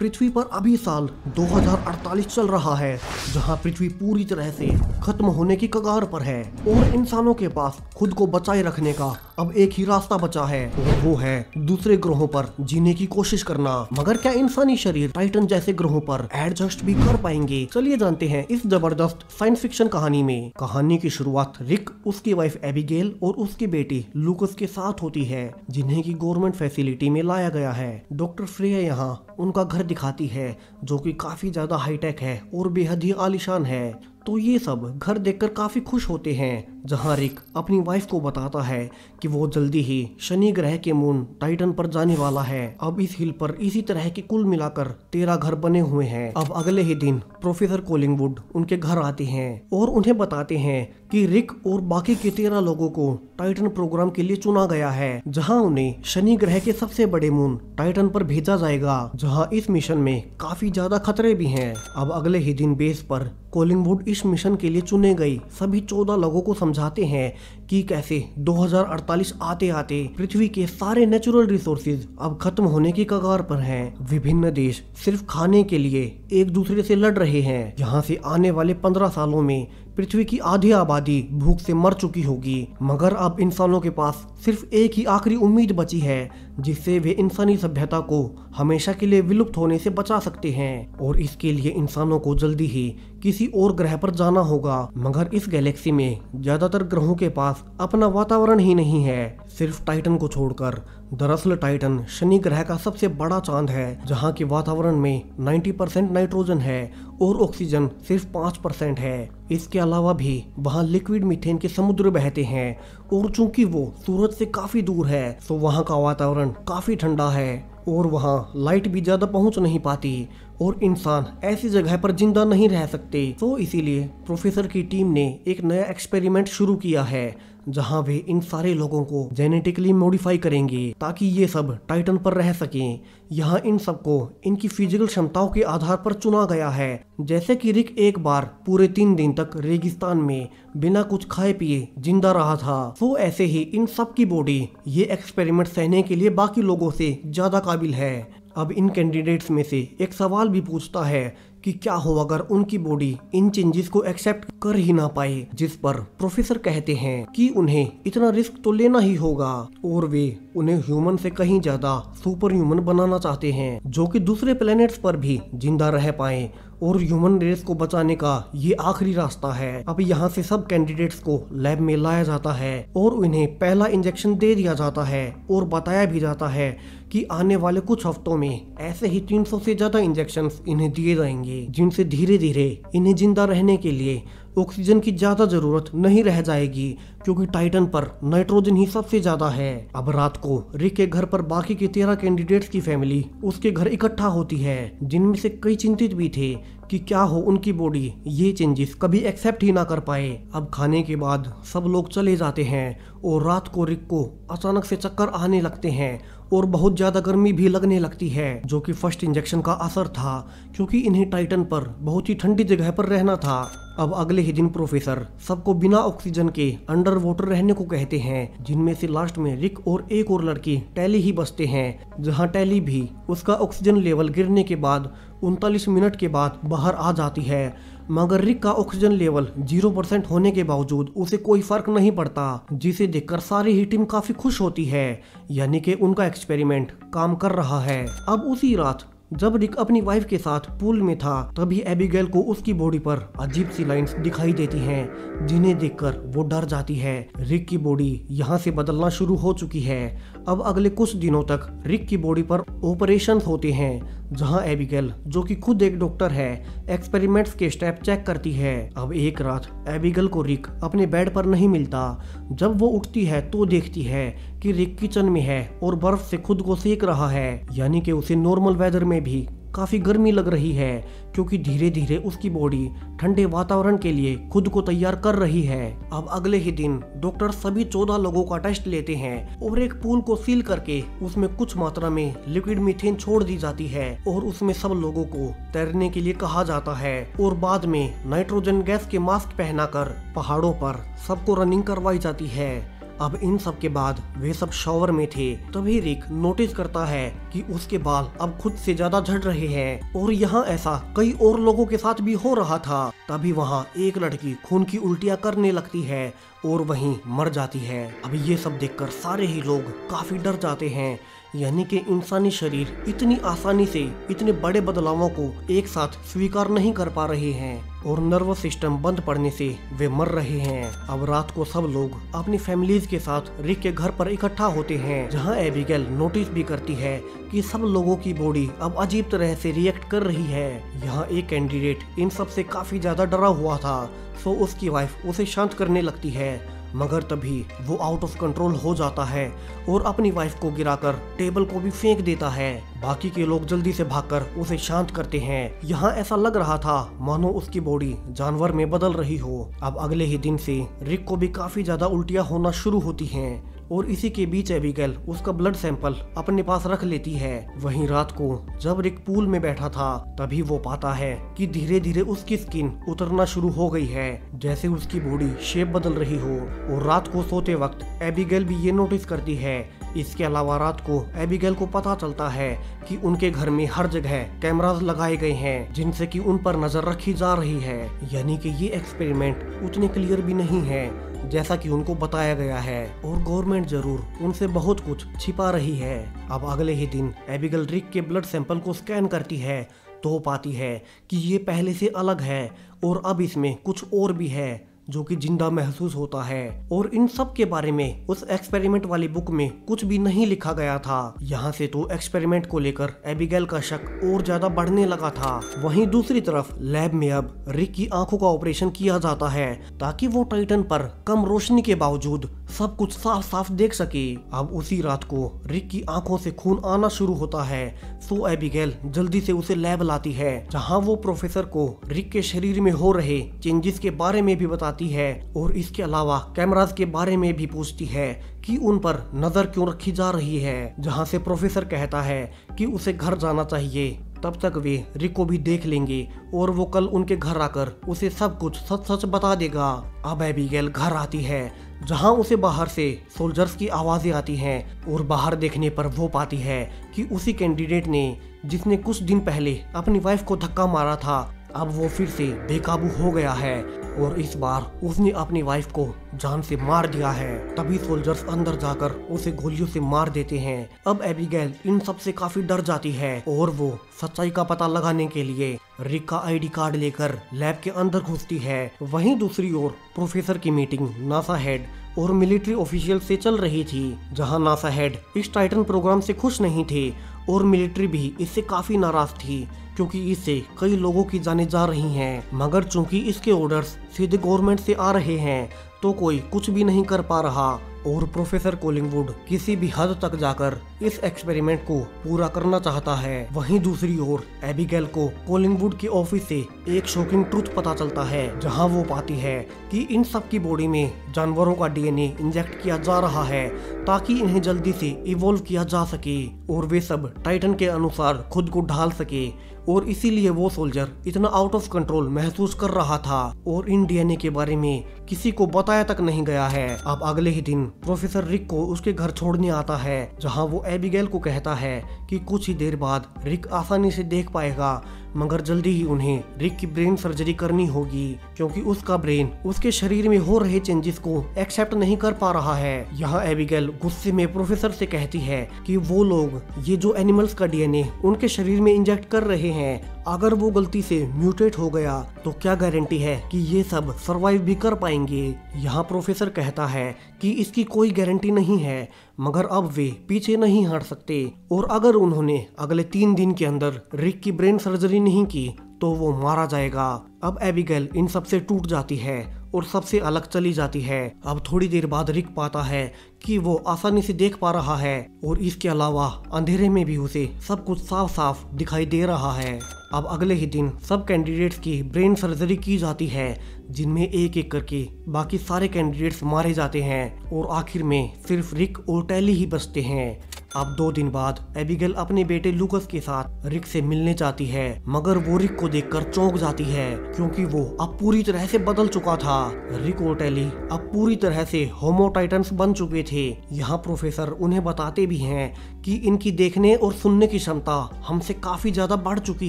पृथ्वी पर अभी साल 2048 चल रहा है, जहां पृथ्वी पूरी तरह से खत्म होने की कगार पर है और इंसानों के पास खुद को बचाए रखने का अब एक ही रास्ता बचा है और वो है दूसरे ग्रहों पर जीने की कोशिश करना। मगर क्या इंसानी शरीर टाइटन जैसे ग्रहों पर एडजस्ट भी कर पाएंगे? चलिए जानते हैं इस जबरदस्त साइंस फिक्शन कहानी में। कहानी की शुरुआत रिक, उसकी वाइफ एबिगेल और उसकी बेटी लूकस के साथ होती है, जिन्हें की गवर्नमेंट फैसिलिटी में लाया गया है। डॉक्टर फ्रेया यहाँ उनका घर दिखाती है, जो कि काफी ज्यादा हाईटेक है और बेहद ही आलीशान है। तो ये सब घर देखकर काफी खुश होते हैं, जहां रिक अपनी वाइफ को बताता है कि वो जल्दी ही शनि ग्रह के मून टाइटन पर जाने वाला है। अब इस हिल पर इसी तरह के कुल मिलाकर 13 घर बने हुए हैं। अब अगले ही दिन प्रोफेसर कोलिंगवुड उनके घर आते हैं और उन्हें बताते हैं कि रिक और बाकी के 13 लोगों को टाइटन प्रोग्राम के लिए चुना गया है, जहां उन्हें शनि ग्रह के सबसे बड़े मून टाइटन पर भेजा जाएगा, जहां इस मिशन में काफी ज्यादा खतरे भी हैं। अब अगले ही दिन बेस पर कोलिंगवुड इस मिशन के लिए चुने गए सभी 14 लोगों को समझाते हैं कि कैसे 2048 आते आते पृथ्वी के सारे नेचुरल रिसोर्सेज अब खत्म होने की कगार पर हैं। विभिन्न देश सिर्फ खाने के लिए एक दूसरे से लड़ रहे हैं। यहाँ से आने वाले 15 सालों में पृथ्वी की आधी आबादी भूख से मर चुकी होगी, मगर अब इंसानों के पास सिर्फ एक ही आखिरी उम्मीद बची है, जिससे वे इंसानी सभ्यता को हमेशा के लिए विलुप्त होने से बचा सकते हैं। और इसके लिए इंसानों को जल्दी ही किसी और ग्रह पर जाना होगा। मगर इस गैलेक्सी में ज्यादातर ग्रहों के पास अपना वातावरण ही नहीं है, सिर्फ टाइटन को छोड़कर। दरअसल टाइटन शनि ग्रह का सबसे बड़ा चांद है, जहाँ के वातावरण में 90% नाइट्रोजन है और ऑक्सीजन सिर्फ 5% है। इसके अलावा भी वहाँ लिक्विड मीथेन के समुद्र बहते हैं और चूंकि वो सूरज से काफी दूर है, तो वहाँ का वातावरण काफी ठंडा है और वहाँ लाइट भी ज्यादा पहुँच नहीं पाती और इंसान ऐसी जगह पर जिंदा नहीं रह सकते। तो इसीलिए प्रोफेसर की टीम ने एक नया एक्सपेरिमेंट शुरू किया है, जहां वे इन सारे लोगों को जेनेटिकली मॉडिफाई करेंगे ताकि ये सब टाइटन पर रह सकें। यहाँ इन सबको इनकी फिजिकल क्षमताओं के आधार पर चुना गया है। जैसे कि रिक एक बार पूरे 3 दिन तक रेगिस्तान में बिना कुछ खाए पिए जिंदा रहा था, तो ऐसे ही इन सब की बॉडी ये एक्सपेरिमेंट सहने के लिए बाकी लोगों से ज्यादा काबिल है। अब इन कैंडिडेट्स में से एक सवाल भी पूछता है कि क्या हो अगर उनकी बॉडी इन चेंजेस को एक्सेप्ट कर ही ना पाए, जिस पर प्रोफेसर कहते हैं कि उन्हें इतना रिस्क तो लेना ही होगा और वे उन्हें ह्यूमन से कहीं ज्यादा सुपर ह्यूमन बनाना चाहते हैं, जो कि दूसरे प्लेनेट्स पर भी जिंदा रह पाए और ह्यूमन रेस को बचाने का ये आखिरी रास्ता है। अब यहाँ से सब कैंडिडेट्स को लैब में लाया जाता है और उन्हें पहला इंजेक्शन दे दिया जाता है और बताया भी जाता है कि आने वाले कुछ हफ्तों में ऐसे ही 300 से ज्यादा इंजेक्शंस इन्हें दिए जाएंगे, जिनसे धीरे धीरे इन्हें जिंदा रहने के लिए ऑक्सीजन की ज्यादा जरूरत नहीं रह जाएगी, क्योंकि टाइटन पर नाइट्रोजन ही सबसे ज्यादा है। अब रात को रिक के घर पर बाकी के 13 कैंडिडेट्स की फैमिली उसके घर इकट्ठा होती है, जिनमें से कई चिंतित भी थे कि क्या हो उनकी बॉडी ये चेंजेस कभी एक्सेप्ट ही ना कर पाए। अब खाने के बाद सब लोग चले जाते हैं और रात को रिक को अचानक से चक्कर आने लगते हैं और बहुत ज्यादा गर्मी भी लगने लगती है, जो कि फर्स्ट इंजेक्शन का असर था, क्योंकि इन्हें टाइटन पर बहुत ही ठंडी जगह पर रहना था। अब अगले ही दिन प्रोफेसर सबको बिना ऑक्सीजन के अंडर वाटर रहने को कहते हैं, जिनमें से लास्ट में रिक और एक और लड़की टैली ही बचते हैं, जहां टैली भी उसका ऑक्सीजन लेवल गिरने के बाद 39 मिनट के बाद बाहर आ जाती है। मगर रिक का ऑक्सीजन लेवल 0% होने के बावजूद उसे कोई फर्क नहीं पड़ता, जिसे देखकर सारी ही टीम काफी खुश होती है, यानी कि उनका एक्सपेरिमेंट काम कर रहा है। अब उसी रात जब रिक अपनी वाइफ के साथ पूल में था, तभी एबिगेल को उसकी बॉडी पर अजीब सी लाइंस दिखाई देती हैं, जिन्हें देखकर वो डर जाती है। रिक की बॉडी यहाँ से बदलना शुरू हो चुकी है। अब अगले कुछ दिनों तक रिक की बॉडी पर ऑपरेशन होते हैं, जहां एबिगेल, जो कि खुद एक डॉक्टर है, एक्सपेरिमेंट्स के स्टेप चेक करती है। अब एक रात एबिगेल को रिक अपने बेड पर नहीं मिलता। जब वो उठती है तो देखती है कि रिक किचन में है और बर्फ से खुद को सेक रहा है, यानी कि उसे नॉर्मल वेदर में भी काफी गर्मी लग रही है, क्योंकि धीरे धीरे उसकी बॉडी ठंडे वातावरण के लिए खुद को तैयार कर रही है। अब अगले ही दिन डॉक्टर सभी 14 लोगों का टेस्ट लेते हैं और एक पूल को सील करके उसमें कुछ मात्रा में लिक्विड मीथेन छोड़ दी जाती है और उसमें सब लोगों को तैरने के लिए कहा जाता है और बाद में नाइट्रोजन गैस के मास्क पहनाकर पहाड़ों पर सबको रनिंग करवाई जाती है। अब इन सब के बाद वे सब शॉवर में थे। तभी रिक नोटिस करता है कि उसके बाल अब खुद से ज्यादा झड़ रहे हैं और यहाँ ऐसा कई और लोगों के साथ भी हो रहा था। तभी वहाँ एक लड़की खून की उल्टियाँ करने लगती है और वहीं मर जाती है। अब ये सब देखकर सारे ही लोग काफी डर जाते हैं, यानी कि इंसानी शरीर इतनी आसानी से इतने बड़े बदलावों को एक साथ स्वीकार नहीं कर पा रहे हैं और नर्वस सिस्टम बंद पड़ने से वे मर रहे हैं। अब रात को सब लोग अपनी फैमिलीज के साथ रिक के घर पर इकट्ठा होते हैं, जहां एबिगेल नोटिस भी करती है कि सब लोगों की बॉडी अब अजीब तरह से रिएक्ट कर रही है। यहाँ एक कैंडिडेट इन सब से काफी ज्यादा डरा हुआ था, सो उसकी वाइफ उसे शांत करने लगती है, मगर तभी वो आउट ऑफ कंट्रोल हो जाता है और अपनी वाइफ को गिराकर टेबल को भी फेंक देता है। बाकी के लोग जल्दी से भागकर उसे शांत करते हैं। यहाँ ऐसा लग रहा था मानो उसकी बॉडी जानवर में बदल रही हो। अब अगले ही दिन से रिक को भी काफी ज्यादा उल्टियाँ होना शुरू होती हैं और इसी के बीच एबिगेल उसका ब्लड सैंपल अपने पास रख लेती है। वहीं रात को जब रिक पूल में बैठा था तभी वो पाता है कि धीरे धीरे उसकी स्किन उतरना शुरू हो गई है, जैसे उसकी बॉडी शेप बदल रही हो। और रात को सोते वक्त एबिगेल भी ये नोटिस करती है। इसके अलावा रात को एबिगेल को पता चलता है कि उनके घर में हर जगह कैमरास लगाए गए हैं जिनसे कि उन पर नजर रखी जा रही है, यानी कि ये एक्सपेरिमेंट उतने क्लियर भी नहीं है जैसा कि उनको बताया गया है और गवर्नमेंट जरूर उनसे बहुत कुछ छिपा रही है। अब अगले ही दिन एबिगेल रिक के ब्लड सैंपल को स्कैन करती है तो पाती है कि ये पहले से अलग है और अब इसमें कुछ और भी है जो कि जिंदा महसूस होता है। और इन सब के बारे में उस एक्सपेरिमेंट वाली बुक में कुछ भी नहीं लिखा गया था। यहाँ से तो एक्सपेरिमेंट को लेकर एबिगेल का शक और ज्यादा बढ़ने लगा था। वहीं दूसरी तरफ लैब में अब रिक की आंखों का ऑपरेशन किया जाता है ताकि वो टाइटन पर कम रोशनी के बावजूद सब कुछ साफ साफ देख सके। अब उसी रात को रिक की आंखों से खून आना शुरू होता है, सो एबिगेल जल्दी से उसे लैब लाती है जहाँ वो प्रोफेसर को रिक के शरीर में हो रहे चेंजेस के बारे में भी बताती है और इसके अलावा कैमरास के बारे में भी पूछती है कि उन पर नजर क्यों रखी जा रही है, जहाँ से प्रोफेसर कहता है कि उसे घर जाना चाहिए, तब तक वे रिक को भी देख लेंगे और वो कल उनके घर आकर उसे सब कुछ सच सच बता देगा। अब एबिगेल घर आती है जहां उसे बाहर से सोल्जर्स की आवाजें आती हैं और बाहर देखने पर वो पाती है कि उसी कैंडिडेट ने जिसने कुछ दिन पहले अपनी वाइफ को धक्का मारा था अब वो फिर से बेकाबू हो गया है और इस बार उसने अपनी वाइफ को जान से मार दिया है। तभी सोल्जर्स अंदर जाकर उसे गोलियों से मार देते हैं। अब एबिगेल इन सब से काफी डर जाती है और वो सच्चाई का पता लगाने के लिए रिक का आईडी कार्ड लेकर लैब के अंदर घुसती है। वहीं दूसरी ओर प्रोफेसर की मीटिंग नासा हेड और मिलिट्री ऑफिशियल से चल रही थी, जहां नासा हेड इस टाइटन प्रोग्राम से खुश नहीं थे और मिलिट्री भी इससे काफी नाराज थी क्योंकि इससे कई लोगों की जानें जा रही हैं, मगर चूंकि इसके ऑर्डर्स सीधे गवर्नमेंट से आ रहे हैं तो कोई कुछ भी नहीं कर पा रहा और प्रोफेसर कोलिंगवुड किसी भी हद तक जाकर इस एक्सपेरिमेंट को पूरा करना चाहता है। वहीं दूसरी ओर एबिगेल को कोलिंगवुड के ऑफिस से एक शॉकिंग ट्रूथ पता चलता है, जहां वो पाती है कि इन सब की बॉडी में जानवरों का डीएनए इंजेक्ट किया जा रहा है ताकि इन्हें जल्दी से इवॉल्व किया जा सके और वे सब टाइटन के अनुसार खुद को ढाल सके और इसीलिए वो सोल्जर इतना आउट ऑफ कंट्रोल महसूस कर रहा था और इन डीएनए के बारे में किसी को बताया तक नहीं गया है। अब अगले ही दिन प्रोफेसर रिक को उसके घर छोड़ने आता है, जहां वो एबिगेल को कहता है कि कुछ ही देर बाद रिक आसानी से देख पाएगा, मगर जल्दी ही उन्हें रिक की ब्रेन सर्जरी करनी होगी क्योंकि उसका ब्रेन उसके शरीर में हो रहे चेंजेस को एक्सेप्ट नहीं कर पा रहा है। यहाँ एबिगेल गुस्से में प्रोफेसर से कहती है कि वो लोग ये जो एनिमल्स का डीएनए उनके शरीर में इंजेक्ट कर रहे हैं, अगर वो गलती से म्यूटेट हो गया तो क्या गारंटी है कि ये सब सरवाइव भी कर पाएंगे। यहाँ प्रोफेसर कहता है कि इसकी कोई गारंटी नहीं है, मगर अब वे पीछे नहीं हट सकते और अगर उन्होंने अगले 3 दिन के अंदर रिक की ब्रेन सर्जरी नहीं की तो वो मारा जाएगा। अब एबिगेल इन सब से टूट जाती है और सबसे अलग चली जाती है। अब थोड़ी देर बाद रिक पाता है कि वो आसानी से देख पा रहा है और इसके अलावा अंधेरे में भी उसे सब कुछ साफ साफ दिखाई दे रहा है। अब अगले ही दिन सब कैंडिडेट्स की ब्रेन सर्जरी की जाती है, जिनमें एक एक करके बाकी सारे कैंडिडेट्स मारे जाते हैं और आखिर में सिर्फ रिक और टैली ही बचते हैं। अब 2 दिन बाद एबिगेल अपने बेटे लूकस के साथ रिक से मिलने जाती है, मगर वो रिक को देखकर चौंक जाती है क्योंकि वो अब पूरी तरह से बदल चुका था। रिक और टेली अब पूरी तरह से होमो टाइटन्स बन चुके थे। यहाँ प्रोफेसर उन्हें बताते भी हैं कि इनकी देखने और सुनने की क्षमता हमसे काफी ज्यादा बढ़ चुकी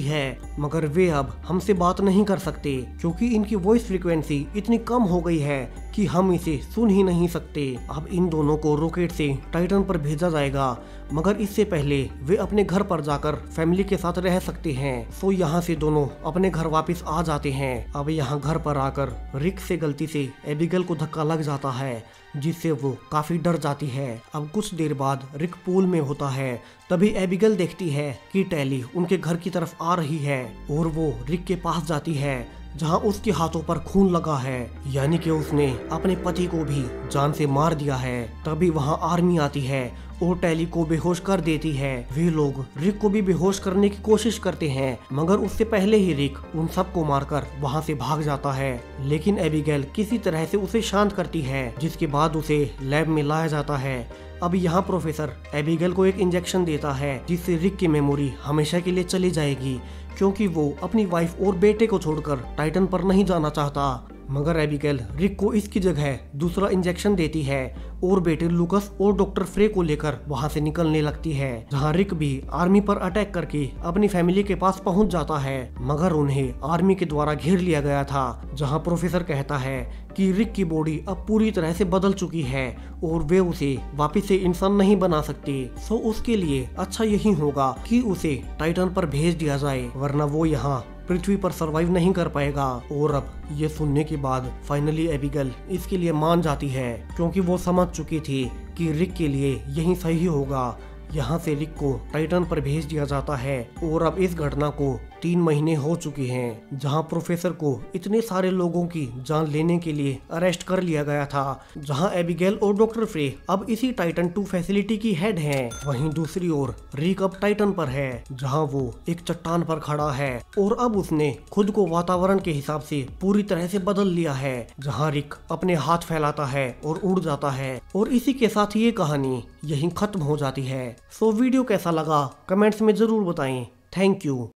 है, मगर वे अब हमसे बात नहीं कर सकते क्योंकि इनकी वॉइस फ्रीक्वेंसी इतनी कम हो गई है कि हम इसे सुन ही नहीं सकते। अब इन दोनों को रॉकेट से टाइटन पर भेजा जाएगा, मगर इससे पहले वे अपने घर पर जाकर फैमिली के साथ रह सकते हैं। सो यहाँ से दोनों अपने घर वापस आ जाते हैं। अब यहाँ घर पर आकर रिक से गलती से एबिगेल को धक्का लग जाता है, जिससे वो काफी डर जाती है। अब कुछ देर बाद रिक पूल में होता है, तभी एबिगेल देखती है कि टेली उनके घर की तरफ आ रही है और वो रिक के पास जाती है जहां उसके हाथों पर खून लगा है, यानी कि उसने अपने पति को भी जान से मार दिया है। तभी वहां आर्मी आती है और टेली को बेहोश कर देती है। वे लोग रिक को भी बेहोश करने की कोशिश करते हैं, मगर उससे पहले ही रिक उन सबको मारकर वहां से भाग जाता है। लेकिन एबिगेल किसी तरह से उसे शांत करती है, जिसके बाद उसे लैब में लाया जाता है। अब यहाँ प्रोफेसर एबिगेल को एक इंजेक्शन देता है, जिससे रिक की मेमोरी हमेशा के लिए चली जाएगी, क्योंकि वो अपनी वाइफ और बेटे को छोड़कर टाइटन पर नहीं जाना चाहता। मगर एबिगेल रिक को इसकी जगह दूसरा इंजेक्शन देती है और बेटे लूकस और डॉक्टर फ्रे को लेकर वहां से निकलने लगती है, जहां रिक भी आर्मी पर अटैक करके अपनी फैमिली के पास पहुंच जाता है, मगर उन्हें आर्मी के द्वारा घेर लिया गया था। जहां प्रोफेसर कहता है कि रिक की बॉडी अब पूरी तरह से बदल चुकी है और वे उसे वापस से इंसान नहीं बना सकते। सो उसके लिए अच्छा यही होगा कि उसे टाइटन पर भेज दिया जाए, वरना वो यहाँ पृथ्वी पर सरवाइव नहीं कर पाएगा। और अब ये सुनने के बाद फाइनली एबिगेल इसके लिए मान जाती है, क्योंकि वो समझ चुकी थी कि रिक के लिए यही सही होगा। यहाँ से रिक को टाइटन पर भेज दिया जाता है और अब इस घटना को 3 महीने हो चुके हैं, जहाँ प्रोफेसर को इतने सारे लोगों की जान लेने के लिए अरेस्ट कर लिया गया था। जहाँ एबिगेल और डॉक्टर फ्रे अब इसी टाइटन 2 फैसिलिटी की हेड हैं। वहीं दूसरी ओर रिक अब टाइटन पर है, जहाँ वो एक चट्टान पर खड़ा है और अब उसने खुद को वातावरण के हिसाब से पूरी तरह से बदल लिया है। जहाँ रिक अपने हाथ फैलाता है और उड़ जाता है, और इसी के साथ ये कहानी यहीं खत्म हो जाती है। सो वीडियो कैसा लगा कमेंट्स में जरूर बताएं। Thank you.